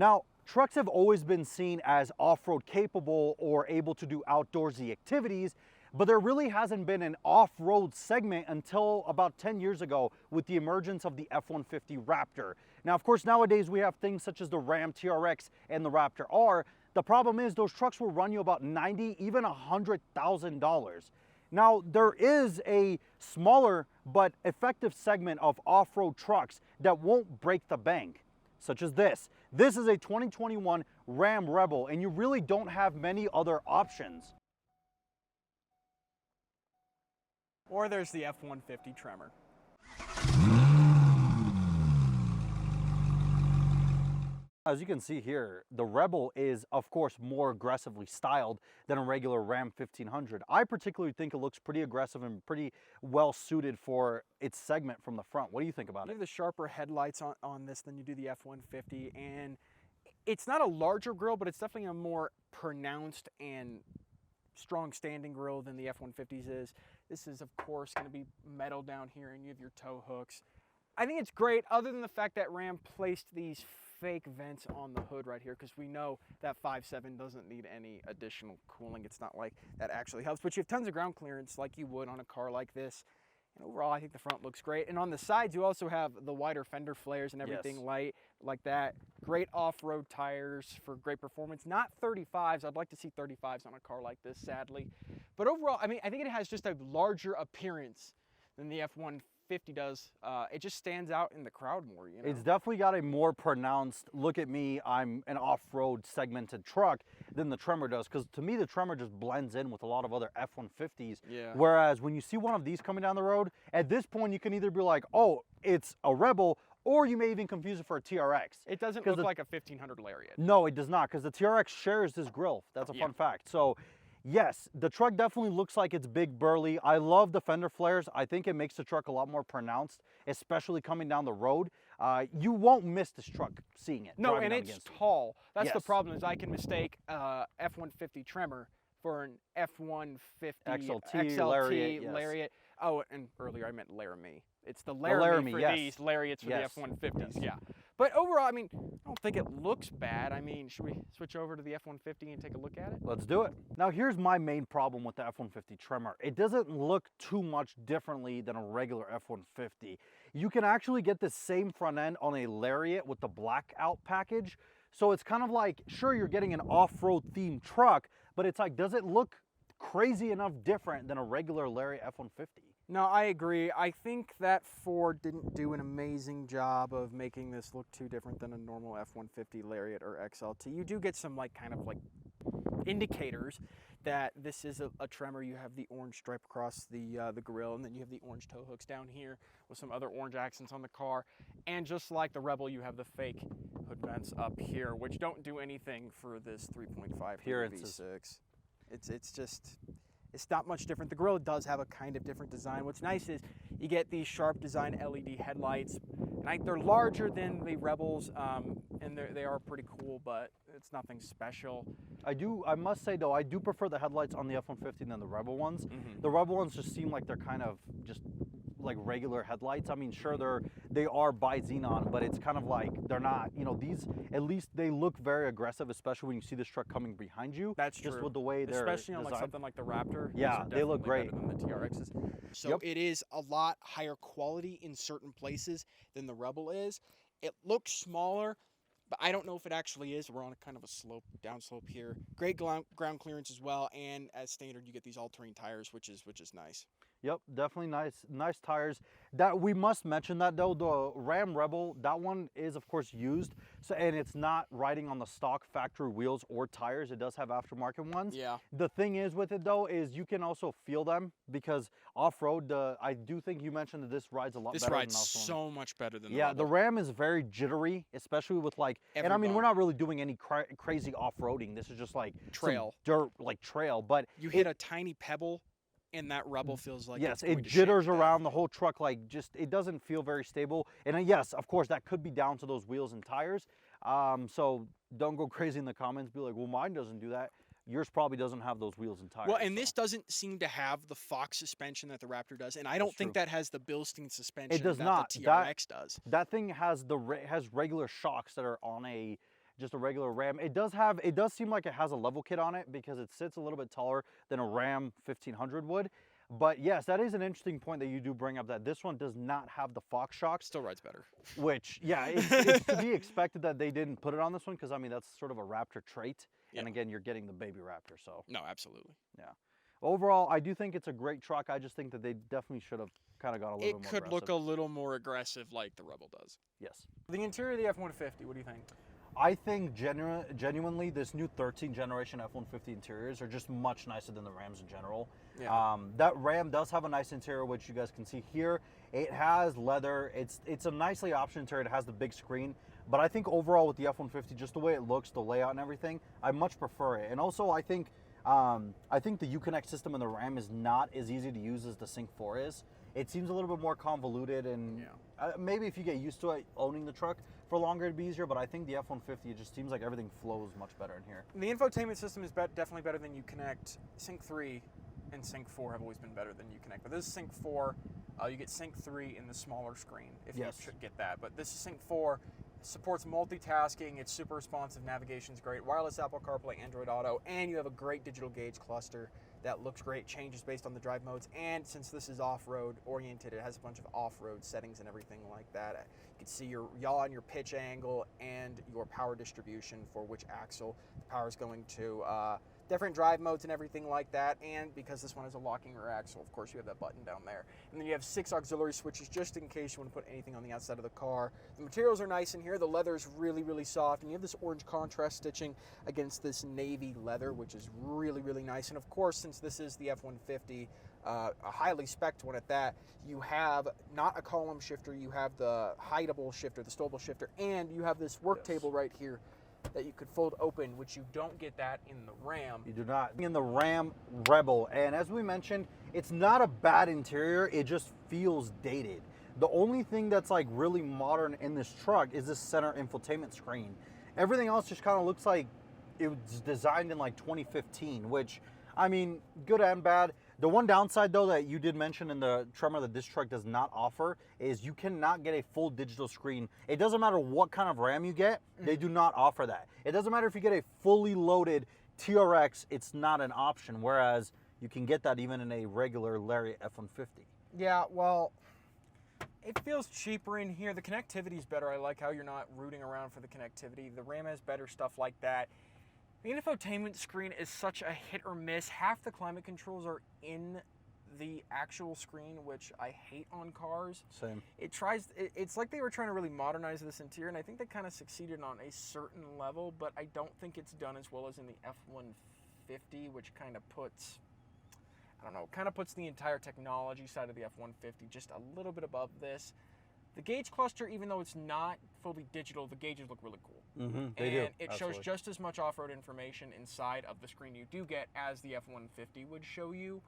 Now, trucks have always been seen as off-road capable or able to do outdoorsy activities, but there really hasn't been an off-road segment until about 10 years ago with the emergence of the F-150 Raptor. Now, of course, nowadays we have things such as the Ram TRX and the Raptor R. The problem is those trucks will run you about $90,000, even $100,000. Now, there is a smaller but effective segment of off-road trucks that won't break the bank, such as this. This is a 2021 Ram Rebel, and you really don't have many other options. Or there's the F-150 Tremor. As you can see here, the Rebel is, of course, more aggressively styled than a regular Ram 1500. I particularly think it looks pretty aggressive and pretty well suited for its segment from the front. What do you think about it? You have the sharper headlights on this than you do the F-150, and it's not a larger grille, but it's definitely a more pronounced and strong standing grille than the F-150's is. This is, of course, going to be metal down here, and you have your tow hooks. I think it's great, other than the fact that Ram placed these fake vents on the hood right here, because we know that 5.7 doesn't need any additional cooling. It's not like that actually helps, but you have tons of ground clearance like you would on a car like this. And overall, I think the front looks great. And on the sides, you also have the wider fender flares and everything light like that. Great off-road tires for great performance. Not 35s. I'd like to see 35s on a car like this, sadly. But overall, I mean, I think it has just a larger appearance than the F-150 does. It just stands out in the crowd more, you know? It's definitely got a more pronounced, look at me, I'm an off-road segmented truck than the Tremor does, because to me the Tremor just blends in with a lot of other F-150s. Yeah. Whereas when you see one of these coming down the road, at this point you can either be like, oh, it's a Rebel, or you may even confuse it for a TRX. It doesn't look like a 1500 Lariat. No, it does not, because the TRX shares this grille. That's a fun fact. So yes, the truck definitely looks like it's big, burly. I love the fender flares. I think it makes the truck a lot more pronounced, especially coming down the road. You won't miss this truck seeing it. No, and it's tall. That's the problem, is I can mistake F-150 Tremor for an F-150 XLT Lariat. Oh, and earlier I meant Laramie. It's the Laramie for these Lariats for the F-150s, But overall, I mean, I don't think it looks bad. I mean, should we switch over to the F-150 and take a look at it? Let's do it. Now, here's my main problem with the F-150 Tremor. It doesn't look too much differently than a regular F-150. You can actually get the same front end on a Lariat with the blackout package. So it's kind of like, sure, you're getting an off-road themed truck, but it's like, does it look crazy enough different than a regular Lariat F-150? No, I agree. I think that Ford didn't do an amazing job of making this look too different than a normal F-150 Lariat or XLT. You do get some kind of indicators that this is a Tremor. You have the orange stripe across the grille, and then you have the orange tow hooks down here with some other orange accents on the car. And just like the Rebel, you have the fake hood vents up here, which don't do anything for this 3.5 V6. It's not much different. The grille does have a kind of different design. What's nice is you get these sharp design LED headlights. And they're larger than the Rebels, and they are pretty cool, but it's nothing special. I must say though, I do prefer the headlights on the F-150 than the Rebel ones. The Rebel ones just seem like they're kind of just like regular headlights. I mean, sure, they are by Xenon, but it's kind of like they're not, you know, these, at least they look very aggressive, especially when you see this truck coming behind you. That's true. Just with the way they're especially on designed. Something like the Raptor. Yeah, they look great. Better than the TRXs. So it is a lot higher quality in certain places than the Rebel is. It looks smaller, but I don't know if it actually is. We're on a kind of a slope, down slope here. Great ground clearance as well, and as standard, you get these all-terrain tires, which is nice. Yep, definitely nice tires. That we must mention that though, the Ram Rebel, that one is of course used, so and it's not riding on the stock factory wheels or tires. It does have aftermarket ones. Yeah. The thing is with it though is you can also feel them, because off-road, I do think you mentioned that this rides a lot better. This rides so much better than the Rebel. The Ram is very jittery, especially with and I mean, we're not really doing any crazy off-roading. This is just like trail, dirt, trail, but you hit a tiny pebble and that Rebel feels like it jitters around the whole truck, it doesn't feel very stable. And yes, of course, that could be down to those wheels and tires. So don't go crazy in the comments, be like, well, mine doesn't do that. Yours probably doesn't have those wheels and tires. Well, and this doesn't seem to have the Fox suspension that the Raptor does, and I don't think that has the Bilstein suspension it does that not. The TRX does. That thing has regular shocks that are on just a regular Ram. It does seem like it has a level kit on it because it sits a little bit taller than a Ram 1500 would. But yes, that is an interesting point that you do bring up, that this one does not have the Fox shocks. Still rides better. Which, yeah, it's to be expected that they didn't put it on this one because, I mean, that's sort of a Raptor trait. Yeah. And again, you're getting the baby Raptor, so. No, absolutely. Yeah. Overall, I do think it's a great truck. I just think that they definitely should have kind of got a little bit more aggressive. It could look a little more aggressive like the Rebel does. Yes. The interior of the F-150, what do you think? I think genuinely this new 13th generation F-150 interiors are just much nicer than the Rams in general. Yeah. That Ram does have a nice interior, which you guys can see here. It has leather. It's a nicely optioned interior. It has the big screen. But I think overall with the F-150, just the way it looks, the layout and everything, I much prefer it. And also I think the Uconnect system in the Ram is not as easy to use as the Sync 4 is. It seems a little bit more convoluted, and maybe if you get used to it, owning the truck for longer, it'd be easier. But I think the F-150, it just seems like everything flows much better in here. The infotainment system is definitely better than Uconnect. Sync 3 and Sync 4 have always been better than Uconnect. But this is Sync 4. You get Sync 3 in the smaller screen if you should get that. But this is Sync 4. Supports multitasking. It's super responsive. Navigation's great. Wireless Apple CarPlay, Android Auto, and you have a great digital gauge cluster that looks great. Changes based on the drive modes. And since this is off-road oriented, it has a bunch of off-road settings and everything like that. You can see your yaw and your pitch angle and your power distribution for which axle the power is going to. Different drive modes and everything like that, and because this one is a locking rear axle, of course you have that button down there. And then you have 6 auxiliary switches just in case you want to put anything on the outside of the car. The materials are nice in here. The leather is really, really soft, and you have this orange contrast stitching against this navy leather, which is really, really nice. And of course, since this is the F-150, a highly spec'd one at that, you have not a column shifter, you have the hideable shifter, the stowable shifter, and you have this work table right here that you could fold open, which you don't get that in the Ram. You do not. In the Ram Rebel, and as we mentioned, it's not a bad interior, it just feels dated. The only thing that's like really modern in this truck is this center infotainment screen. Everything else just kind of looks like it was designed in like 2015, which, I mean, good and bad. The one downside though that you did mention in the Tremor that this truck does not offer is you cannot get a full digital screen. It doesn't matter what kind of Ram you get, they do not offer that. It doesn't matter if you get a fully loaded TRX, it's not an option, whereas you can get that even in a regular Lariat F-150. Yeah, well, it feels cheaper in here. The connectivity is better. I like how you're not rooting around for the connectivity. The Ram has better stuff like that. The infotainment screen is such a hit or miss. Half the climate controls are in the actual screen, which I hate on cars. Same. It's like they were trying to really modernize this interior, and I think they kind of succeeded on a certain level, but I don't think it's done as well as in the F-150, which kind of puts, I don't know, kind of puts the entire technology side of the F-150 just a little bit above this. The gauge cluster, even though it's not fully digital, the gauges look really cool. They do. And it shows just as much off-road information inside of the screen you do get as the F-150 would show you.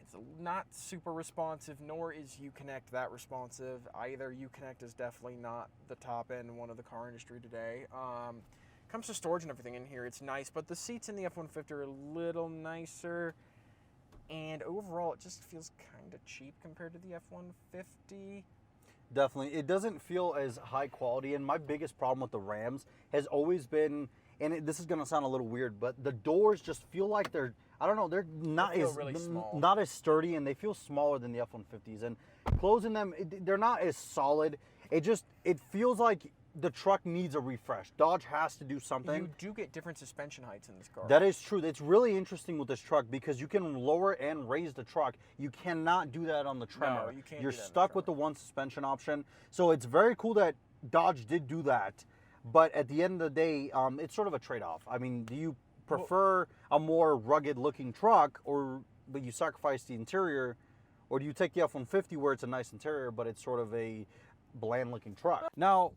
It's not super responsive, nor is Uconnect that responsive either. Uconnect is definitely not the top end one of the car industry today. Comes to storage and everything in here, it's nice, but the seats in the F-150 are a little nicer. And overall, it just feels kind of cheap compared to the F-150. Definitely. It doesn't feel as high quality, and my biggest problem with the Rams has always been, and this is going to sound a little weird, but the doors just feel like they're, I don't know, they're not not as sturdy, and they feel smaller than the F-150s, and closing them, they're not as solid. It feels like the truck needs a refresh. Dodge has to do something. You do get different suspension heights in this car. That is true. It's really interesting with this truck because you can lower and raise the truck. You cannot do that on the Tremor. No, you can't. You're stuck with the one suspension option. So it's very cool that Dodge did do that. But at the end of the day, it's sort of a trade-off. I mean, do you prefer a more rugged-looking truck, but you sacrifice the interior, or do you take the F-150 where it's a nice interior, but it's sort of a bland-looking truck? Now,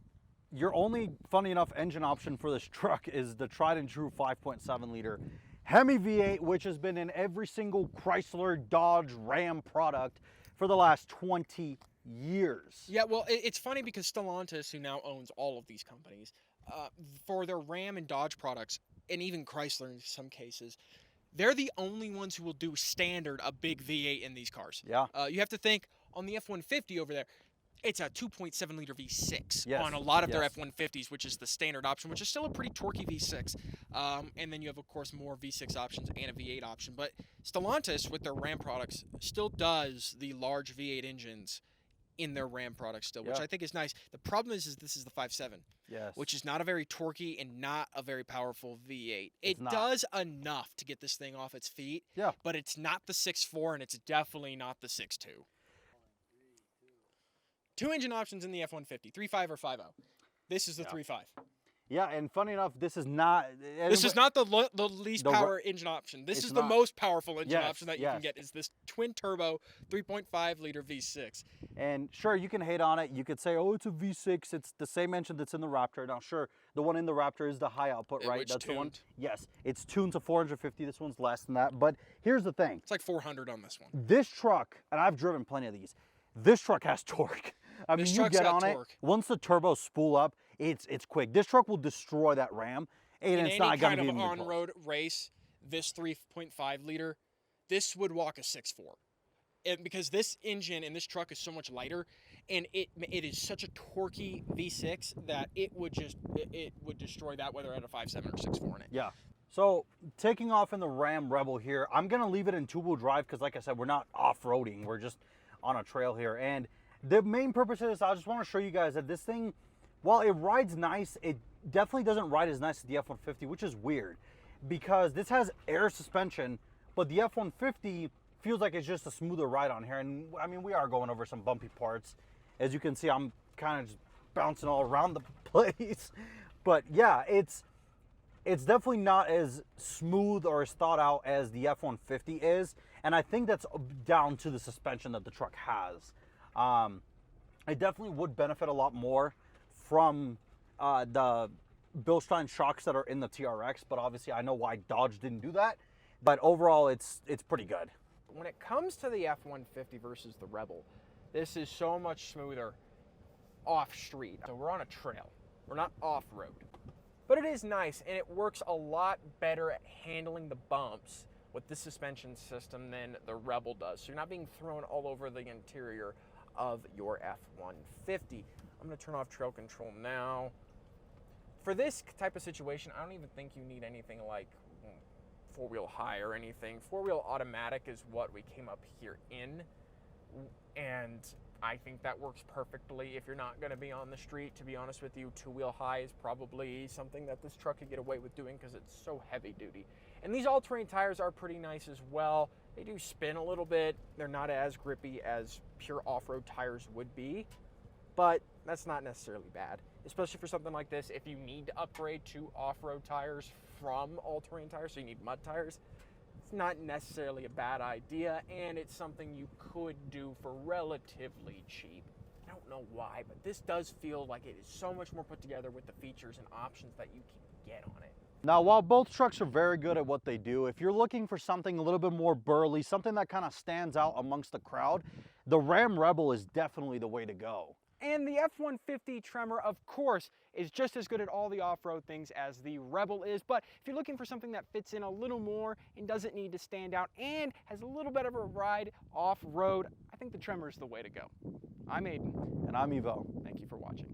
your only, funny enough, engine option for this truck is the tried and true 5.7 liter Hemi V8, which has been in every single Chrysler, Dodge, Ram product for the last 20 years. Yeah, well, it's funny because Stellantis, who now owns all of these companies, for their Ram and Dodge products, and even Chrysler in some cases, they're the only ones who will do standard a big V8 in these cars. Yeah. You have to think on the F-150 over there, it's a 2.7 liter V6 Yes, on a lot of their yes. F150s, which is the standard option, which is still a pretty torquey V6. And then you have, of course, more V6 options and a V8 option. But Stellantis, with their Ram products, still does the large V8 engines in their Ram products still, which Yeah. I think is nice. The problem is this is the 5.7, Yes. which is not a very torquey and not a very powerful V8. It's It not. does enough to get this thing off its feet, Yeah. but it's not the 6.4 and it's definitely not the 6.2. Two engine options in the F-150, 3.5 or 5.0. This is the 3.5. Yeah, and funny enough, this is not. This is not the least the power engine option. This it's is the not. most powerful engine Yes, option that you yes. can get. Is this twin turbo 3.5 liter V6? And sure, you can hate on it. You could say, oh, it's a V6. It's the same engine that's in the Raptor. Now, sure, the one in the Raptor is the high output, right? Which That's the one. tuned. Yes, it's tuned to 450. This one's less than that. But here's the thing. It's like 400 on this one. This truck, and I've driven plenty of these, this truck has torque. I mean, This you truck's get got on torque. it, once the turbos spool up, it's quick. This truck will destroy that Ram, and In it's any not going kind to be of even close. on-road race, this 3.5 liter, this would walk a 6.4. Because this engine in this truck is so much lighter, and it is such a torquey V6 that it would destroy that whether it had a 5.7 or 6.4 in it. Yeah. So taking off in the Ram Rebel here, I'm going to leave it in two-wheel drive because, like I said, we're not off-roading. We're just on a trail here. And the main purpose of this, I just want to show you guys that this thing, while it rides nice, it definitely doesn't ride as nice as the F-150, which is weird because this has air suspension, but the F-150 feels like it's just a smoother ride on here. And I mean, we are going over some bumpy parts. As you can see, I'm kind of just bouncing all around the place. But yeah, it's definitely not as smooth or as thought out as the F-150 is. And I think that's down to the suspension that the truck has. It definitely would benefit a lot more from the Bilstein shocks that are in the TRX, but obviously I know why Dodge didn't do that. But overall, it's pretty good. When it comes to the F-150 versus the Rebel, this is so much smoother off-street. So we're on a trail. We're not off-road. But it is nice, and it works a lot better at handling the bumps with the suspension system than the Rebel does. So you're not being thrown all over the interior of your F-150. I'm going to turn off trail control now. For this type of situation, I don't even think you need anything like four-wheel high or anything. Four-wheel automatic is what we came up here in, and I think that works perfectly if you're not going to be on the street. To be honest with you, two-wheel high is probably something that this truck could get away with doing because it's so heavy-duty. And these all-terrain tires are pretty nice as well. They do spin a little bit. They're not as grippy as pure off-road tires would be, but that's not necessarily bad, especially for something like this. If you need to upgrade to off-road tires from all-terrain tires, so you need mud tires, it's not necessarily a bad idea, and it's something you could do for relatively cheap. I don't know why, but this does feel like it is so much more put together with the features and options that you can get on it. Now, while both trucks are very good at what they do, if you're looking for something a little bit more burly, something that kind of stands out amongst the crowd, the Ram Rebel is definitely the way to go. And the F-150 Tremor, of course, is just as good at all the off-road things as the Rebel is. But if you're looking for something that fits in a little more and doesn't need to stand out and has a little bit of a ride off-road, I think the Tremor is the way to go. I'm Aiden. And I'm Evo. Thank you for watching.